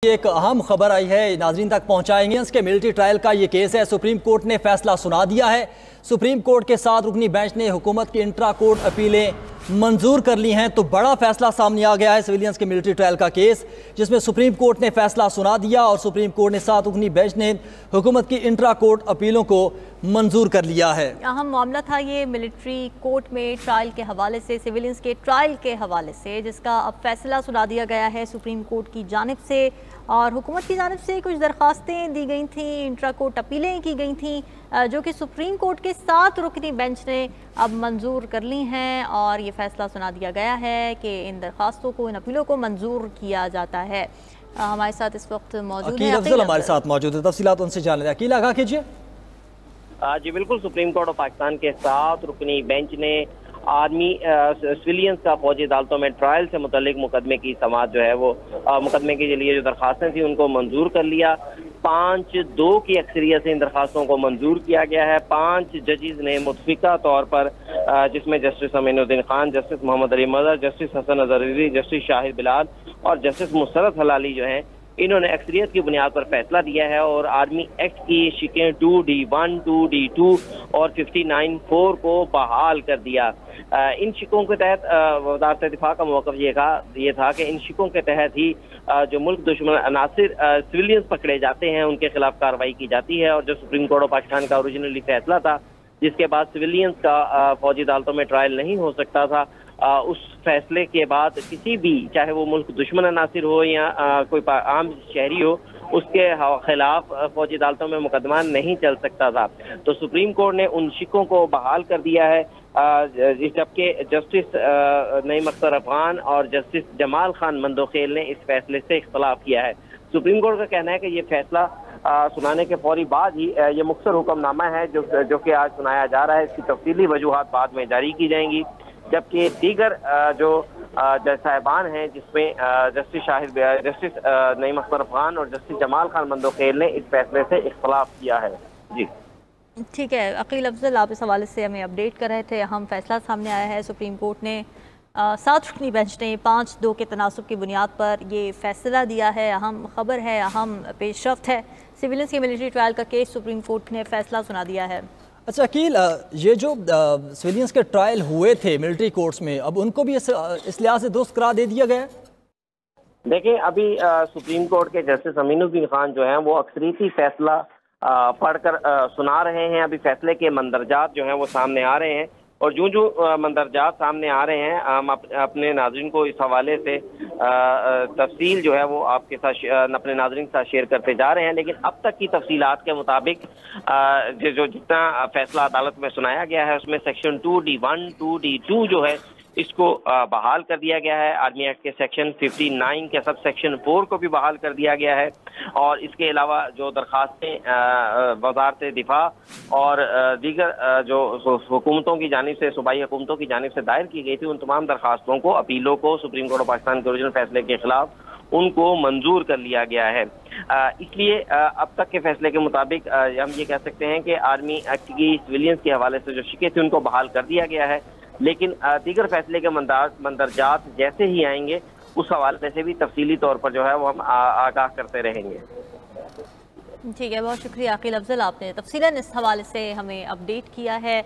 एक अहम खबर आई है, नाजरीन तक पहुंचाएंगे। इसके मिलिट्री ट्रायल का ये केस है। सुप्रीम कोर्ट ने फैसला सुना दिया है। सुप्रीम कोर्ट के साथ रुकनी बेंच ने हुकूमत की इंट्रा कोर्ट अपीलें मंजूर कर ली हैं। तो बड़ा फैसला सामने आ गया है सिविलियंस के मिलिट्री ट्रायल का केस, जिसमें सुप्रीम कोर्ट ने फैसला सुना दिया और सुप्रीम कोर्ट ने साथ रुकनी बेंच ने हुकूमत की इंट्रा कोर्ट अपीलों को मंजूर कर लिया है। अहम मामला था ये मिलिट्री कोर्ट में ट्रायल के हवाले से, सिविलियंस के ट्रायल के हवाले से, जिसका अब फैसला सुना दिया गया है सुप्रीम कोर्ट की जानिब से। और हुकूमत की जानिब से कुछ दरख्वास्तें दी गई थी, इंट्रा कोर्ट अपीलें की गई थी, जो कि सुप्रीम कोर्ट के साथ रुकनी बेंच ने अब मंजूर कर ली हैं। और ये फैसला सुना दिया गया है कि इन दरख्वास्तों को, इन अपीलों को मंजूर किया जाता है। हमारे साथ इस वक्त मौजूद है अकील हमारे साथ मौजूद है, तफसीलात उनसे जान लें। अकील आगाह कीजिए। जी बिल्कुल, सुप्रीम कोर्ट ऑफ पाकिस्तान के साथ रुकनी बेंच ने आर्मी सिविलियंस का फौजी अदालतों में ट्रायल से मुतल्लिक मुकदमे की समाअत जो है वो मुकदमे के लिए जो दरख्वास्तें थी उनको मंजूर कर लिया। 5-2 की अक्सरियत से इन दरख्वास्तों को मंजूर किया गया है। 5 जजेस ने मुतफिका तौर पर, जिसमें justice Aminuddin Khan, justice Mohammad Ali Mazhar, justice Hasan Azhari, justice Shahid Bilal और जस्टिस मुसरत हलाली जो हैं, इन्होंने अक्सरियत की बुनियाद पर फैसला दिया है और आर्मी एक्ट की शिकें 2D1, 2D2 और 59(4) को बहाल कर दिया। इन शिकों के तहत वज़ारत दिफा का मौक़िफ़ ये था कि इन शिकों के तहत ही जो मुल्क दुश्मन अनासिर सिविलियंस पकड़े जाते हैं उनके खिलाफ कार्रवाई की जाती है। और जो सुप्रीम कोर्ट ऑफ पाकिस्तान का ओरिजिनली फैसला था, जिसके बाद सिविलियंस का फौजी अदालतों में ट्रायल नहीं हो सकता था, उस फैसले के बाद किसी भी, चाहे वो मुल्क दुश्मन अनासिर हो या कोई आम शहरी हो, उसके खिलाफ फौजी अदालतों में मुकदमा नहीं चल सकता था। तो सुप्रीम कोर्ट ने उन शिकों को बहाल कर दिया है, जबकि जस्टिस नईम अख्तर अफगान और जस्टिस जमाल खान मंदोखेल ने इस फैसले से इख्तलाफ किया है। सुप्रीम कोर्ट का कहना है कि ये फैसला सुनाने के फौरी बाद ही ये मुख्तर हुक्मनामा है जो कि आज सुनाया जा रहा है। इसकी तफसीली वजूहात बाद में जारी की जाएंगी, जबकि दीगर जो जज साहिबान हैं, जिसमें जस्टिस नईम अख्तर अफगान और जस्टिस जमाल खान मंदोखेल ने इस फैसले से इख्तलाफ किया है। जी ठीक है, अकील अफजल आप इस हवाले से हमें अपडेट कर रहे थे। अहम फैसला सामने आया है, सुप्रीम कोर्ट ने सात रुकनी बेंच ने 5-2 के तनासुब की बुनियाद पर ये फैसला दिया है। अहम खबर है, अहम पेशरफ्त है। सिविलियंस के मिलिट्री ट्रायल का केस सुप्रीम कोर्ट ने फैसला सुना दिया है। अच्छा अकील, ये जो सिविलियंस के ट्रायल हुए थे मिलिट्री कोर्ट्स में, अब उनको भी इस लिहाज से दुरुस्त करार दे दिया गया? देखिए, अभी सुप्रीम कोर्ट के जस्टिस अमीनुद्दीन खान जो हैं वो अक्सरियती फैसला पढ़कर सुना रहे हैं। अभी फैसले के मंदरजात जो हैं वो सामने आ रहे हैं और जो मंदरजात सामने आ रहे हैं, हम अपने नाज़रीन को इस हवाले से तफसील जो है वो आपके साथ, अपने नाज़रीन के साथ शेयर करते जा रहे हैं। लेकिन अब तक की तफसीलात के मुताबिक जो जितना फैसला अदालत में सुनाया गया है, उसमें सेक्शन 2D1, 2D2 जो है इसको बहाल कर दिया गया है। आर्मी एक्ट के सेक्शन 59 के सब सेक्शन 4 को भी बहाल कर दिया गया है। और इसके अलावा जो दरख्वास्तें वज़ारत दिफा और दीगर जो हुकूमतों की जानिब से, सूबाई हुकूमतों की जानिब से दायर की गई थी, उन तमाम दरख्वास्तों को, अपीलों को सुप्रीम कोर्ट ऑफ पाकिस्तान के ओरिजिनल फैसले के खिलाफ उनको मंजूर कर लिया गया है। इसलिए अब तक के फैसले के मुताबिक हम ये कह सकते हैं कि आर्मी एक्ट की सिविलियंस के हवाले से जो शिकें थी उनको बहाल कर दिया गया है। लेकिन दीगर फैसले के मंदरजात जैसे ही आएंगे, उस हवाले से भी तफसीली तौर पर जो है वो हम आगाह करते रहेंगे। ठीक है, बहुत शुक्रिया अकील अफजल, आपने तफसीलन इस हवाले से हमें अपडेट किया है।